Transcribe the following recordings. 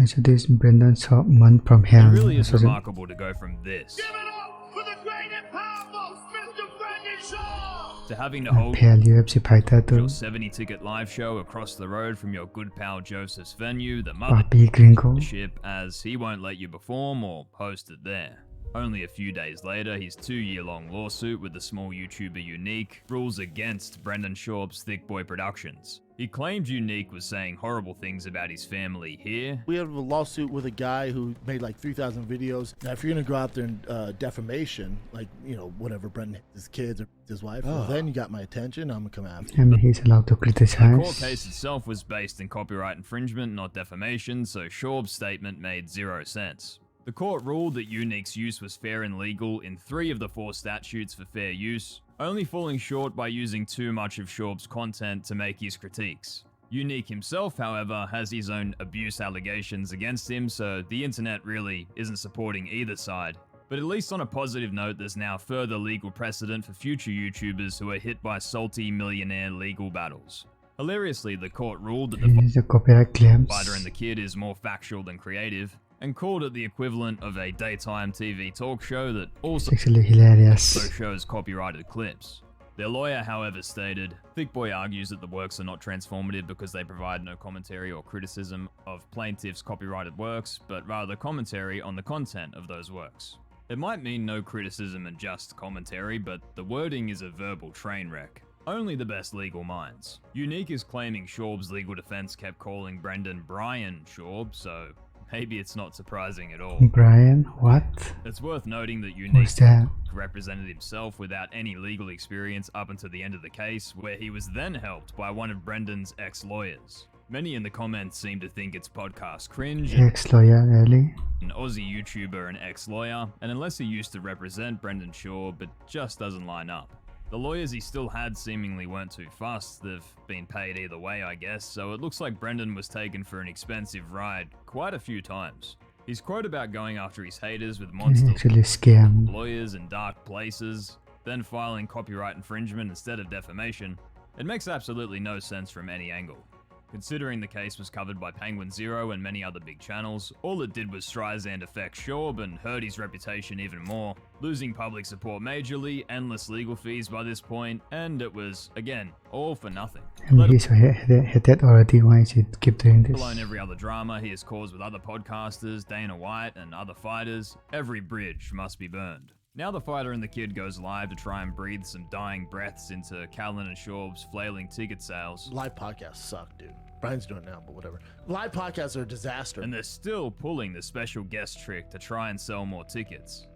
Introduce Brendan Schaub month from It hell. really is remarkable to go from this Give it up for the great and powerful Mr. Brendan Schaub! to having to hold Pale UFC fighter your to 70-ticket live show across the road from your good pal Joseph's venue, the Papi Gringo. mothership, as he won't let you perform or host it there. Only a few days later, his 2-year-long lawsuit with the small YouTuber Unique rules against Brendan Schaub's Thick Boy Productions. He claimed Unique was saying horrible things about his family here. We have a lawsuit with a guy who made like 3,000 videos. Now, if you're gonna go out there and defamation, like, you know, whatever, Brendan hit his kids or his wife, well, then you got my attention. I'm gonna come after you. He's allowed to The court criticize. case itself was based in copyright infringement, not defamation, so Schaub's statement made 0 sense. The court ruled that Unique's use was fair and legal in 3 of the 4 statutes for fair use, only falling short by using too much of Schaub's content to make his critiques. Unique himself, however, has his own abuse allegations against him, so the internet really isn't supporting either side. But at least on a positive note, there's now further legal precedent for future YouTubers who are hit by salty millionaire legal battles. Hilariously, the court ruled that the Here's the copyright claims. fighter and the kid is more factual than creative, and called it the equivalent of a daytime TV talk show that also It's actually hilarious. shows copyrighted clips. Their lawyer, however, stated, Thick Boy argues that the works are not transformative because they provide no commentary or criticism of plaintiff's copyrighted works, but rather commentary on the content of those works. It might mean no criticism and just commentary, but the wording is a verbal train wreck. Only the best legal minds. Unique is claiming Schaub's legal defense kept calling Brendan Brian Schaub, so maybe it's not surprising at all. Brian, what? It's worth noting that Unique Who's that? represented himself without any legal experience up until the end of the case, where he was then helped by one of Brendan's ex-lawyers. Many in the comments seem to think it's podcast cringe, and Ex-lawyer, really? an Aussie YouTuber and ex-lawyer, and unless he used to represent Brendan Schaub, it just doesn't line up. The lawyers he still had seemingly weren't too fussed. They've been paid either way, I guess, so it looks like Brendan was taken for an expensive ride quite a few times. His quote about going after his haters with He monster actually scammed. lawyers in dark places, then filing copyright infringement instead of defamation, it makes absolutely no sense from any angle. Considering the case was covered by Penguin Zero and many other big channels, all it did was Streisand affect Schaub and hurt his reputation even more, losing public support majorly, endless legal fees by this point, and it was, again, all for nothing. He's hated already. Why is he keep doing this? Alone every other drama he has caused with other podcasters, Dana White, and other fighters, every bridge must be burned. Now the fighter and the kid goes live to try and breathe some dying breaths into Callan and Schaub's flailing ticket sales, Live podcasts suck, dude. Brian's doing it now, but whatever. Live podcasts are a disaster. and they're still pulling the special guest trick to try and sell more tickets.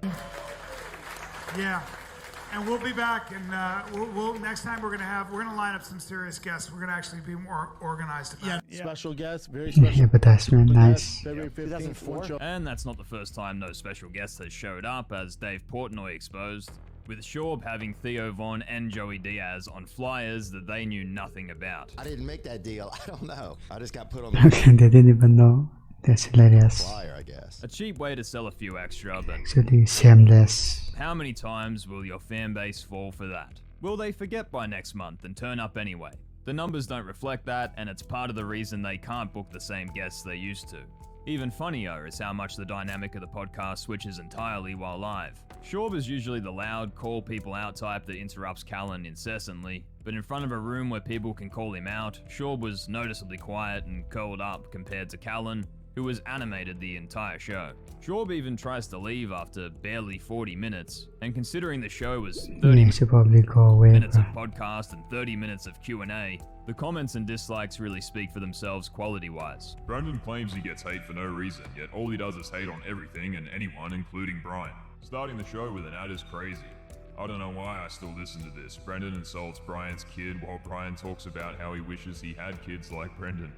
Yeah, and we'll be back, and we'll next time we're gonna line up some serious guests. We're gonna actually be more organized about it. Special guest, very special. Advertisement, nice. February 15th, 2004. And that's not the first time no special guest has showed up, as Dave Portnoy exposed, with Schaub having Theo Von and Joey Diaz on flyers that they knew nothing about. I didn't make that deal. I don't know. I just got put on Okay, they didn't even know. That's hilarious. flyer, I guess. A cheap way to sell a few extra, but Actually, shameless. how many times will your fan base fall for that? Will they forget by next month and turn up anyway? The numbers don't reflect that, and it's part of the reason they can't book the same guests they used to. Even funnier is how much the dynamic of the podcast switches entirely while live. Schaub is usually the loud, call people out type that interrupts Callan incessantly, but in front of a room where people can call him out, Schaub was noticeably quiet and curled up compared to Callan, who was animated the entire show. Schaub even tries to leave after barely 40 minutes, and considering the show was 30 He should probably go away. minutes of bro. podcast and 30 minutes of Q&A, the comments and dislikes really speak for themselves quality-wise. Brendan claims he gets hate for no reason, yet all he does is hate on everything and anyone, including Brian. Starting the show with an ad is crazy. I don't know why I still listen to this. Brendan insults Brian's kid while Brian talks about how he wishes he had kids like Brendan.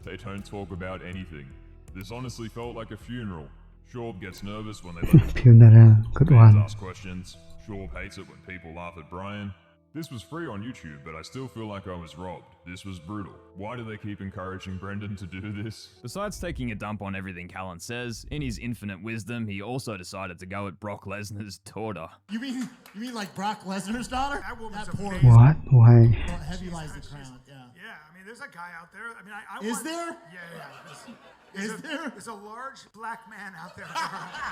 They don't talk about anything. This honestly felt like a funeral. Schaub gets nervous when they let him Funeral, good fans one. ask questions. Schaub hates it when people laugh at Brian. This was free on YouTube, but I still feel like I was robbed. This was brutal. Why do they keep encouraging Brendan to do this? Besides taking a dump on everything Callan says, in his infinite wisdom, he also decided to go at Brock Lesnar's daughter. You mean like Brock Lesnar's daughter? That woman's poor amazing. What? Why? heavy lies the crown. Yeah. Yeah, I mean, mean, there's a guy out there. I mean, I Is want, there? Yeah. Is there? There's a large black man out there.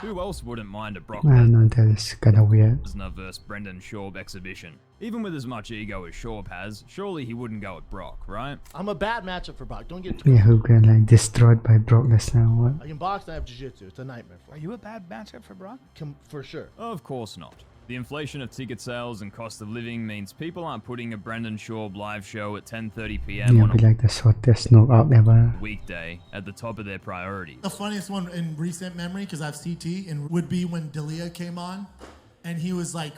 Who else wouldn't mind a Brock I don't know, that is kind of weird. Lesnar vs Brendan Schaub exhibition? Even with as much ego as Schaub has, surely he wouldn't go at Brock, right? I'm a bad matchup for Brock. Don't get it Yeah, twisted. who got like destroyed by Brock Lesnar or what? I can box and I have jiu-jitsu. It's a nightmare for Are me. you a bad matchup for Brock? For sure. Of course not. The inflation of ticket sales and cost of living means people aren't putting a Brendan Schaub live show at 10:30 p.m. Yeah, on be a like the shortest knockout ever. weekday at the top of their priorities. The funniest one in recent memory, because I have CT, and would be when D'Elia came on, and he was like,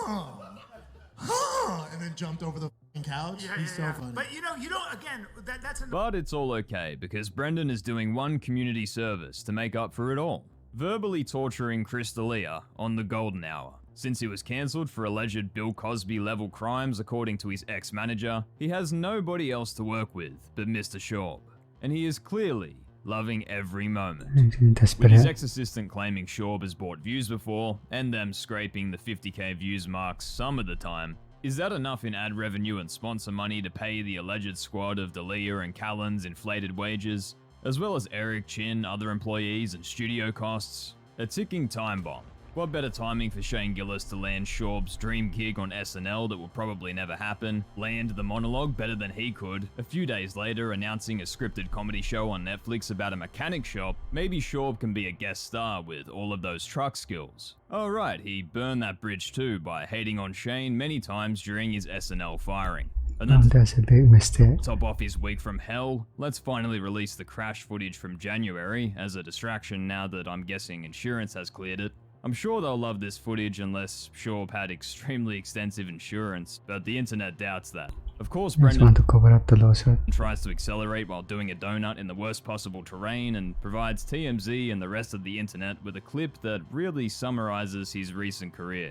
and then jumped over the f***ing couch. He's so funny. But you don't. Again, that's an. But it's all okay because Brendan is doing one community service to make up for it all. Verbally torturing Chris D'Elia on the golden hour. Since he was cancelled for alleged Bill Cosby level crimes according to his ex-manager, he has nobody else to work with but Mr. Schaub. And he is clearly loving every moment. He's getting With his desperate. ex-assistant claiming Schaub has bought views before, and them scraping the 50k views mark some of the time, is that enough in ad revenue and sponsor money to pay the alleged squad of D'Elia and Callan's inflated wages, as well as Eric Chin, other employees, and studio costs? A ticking time bomb. What better timing for Shane Gillis to land Schaub's dream gig on SNL that will probably never happen, land the monologue better than he could, a few days later announcing a scripted comedy show on Netflix about a mechanic shop? Maybe Schaub can be a guest star with all of those truck skills. Oh right, he burned that bridge too by hating on Shane many times during his SNL firing. And Oh, then to that's a big mistake. top off his week from hell, let's finally release the crash footage from January as a distraction now that I'm guessing insurance has cleared it. I'm sure they'll love this footage unless Schaub had extremely extensive insurance, but the internet doubts that. Of course, Just Brendan want to cover up the lawsuit. tries to accelerate while doing a donut in the worst possible terrain and provides TMZ and the rest of the internet with a clip that really summarizes his recent career.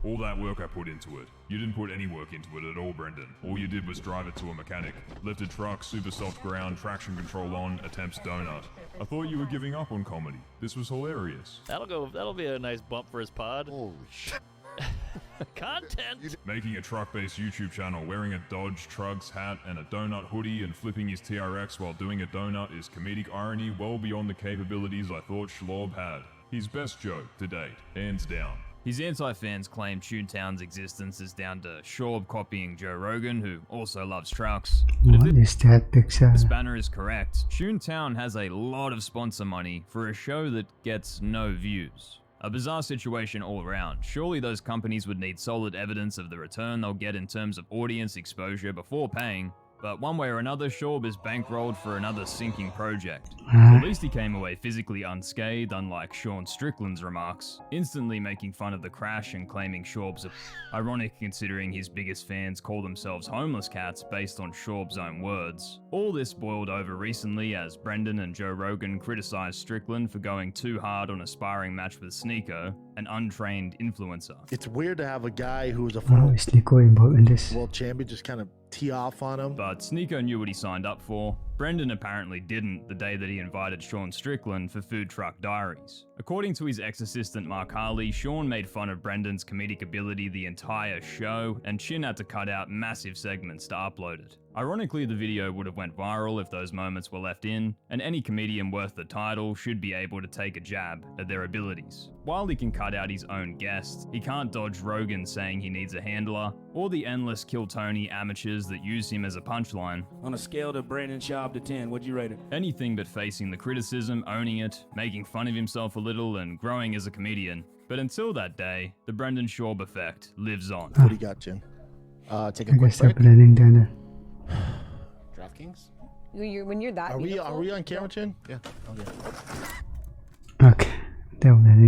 All that work I put into it. You didn't put any work into it at all, Brendan. All you did was drive it to a mechanic. Lifted truck, super soft ground, traction control on, attempts donut. I thought you were giving up on comedy. This was hilarious. That'll be a nice bump for his pod. Holy shit. Content. Making a truck-based YouTube channel, wearing a Dodge Trucks hat and a donut hoodie and flipping his TRX while doing a donut is comedic irony well beyond the capabilities I thought Schaub had. His best joke to date, hands down. His anti-fans claim Toontown's existence is down to Schaub copying Joe Rogan, who also loves trucks. But if What is that picture? this banner is correct, Toontown has a lot of sponsor money for a show that gets no views. A bizarre situation all around. Surely those companies would need solid evidence of the return they'll get in terms of audience exposure before paying. But one way or another, Schaub is bankrolled for another sinking project. At least he came away physically unscathed, unlike Sean Strickland's remarks, instantly making fun of the crash and claiming Schaub's ironic considering his biggest fans call themselves homeless cats based on Schaub's own words. All this boiled over recently as Brendan and Joe Rogan criticized Strickland for going too hard on a sparring match with Sneeko, an untrained influencer. It's weird to have a guy who was a Wow, former is Nico involved in this? world champion just kind of tee off on him. But Sneeko knew what he signed up for. Brendan apparently didn't the day that he invited Sean Strickland for Food Truck Diaries. According to his ex-assistant Mark Harley, Sean made fun of Brendan's comedic ability the entire show, and Chin had to cut out massive segments to upload it. Ironically, the video would have went viral if those moments were left in, and any comedian worth the title should be able to take a jab at their abilities. While he can cut out his own guests, he can't dodge Rogan saying he needs a handler, or the endless Kill Tony amateurs that use him as a punchline. On a scale to Brandon Schaub to 10, what'd you rate it? Anything but facing the criticism, owning it, making fun of himself a little, and growing as a comedian. But until that day, the Brendan Schaub effect lives on. What do you got, Chin? Take I a quick guess they're break. planning dinner. DraftKings? When you're that Are we beautiful, on camera, Chin? Yeah. Okay. Okay, they're planning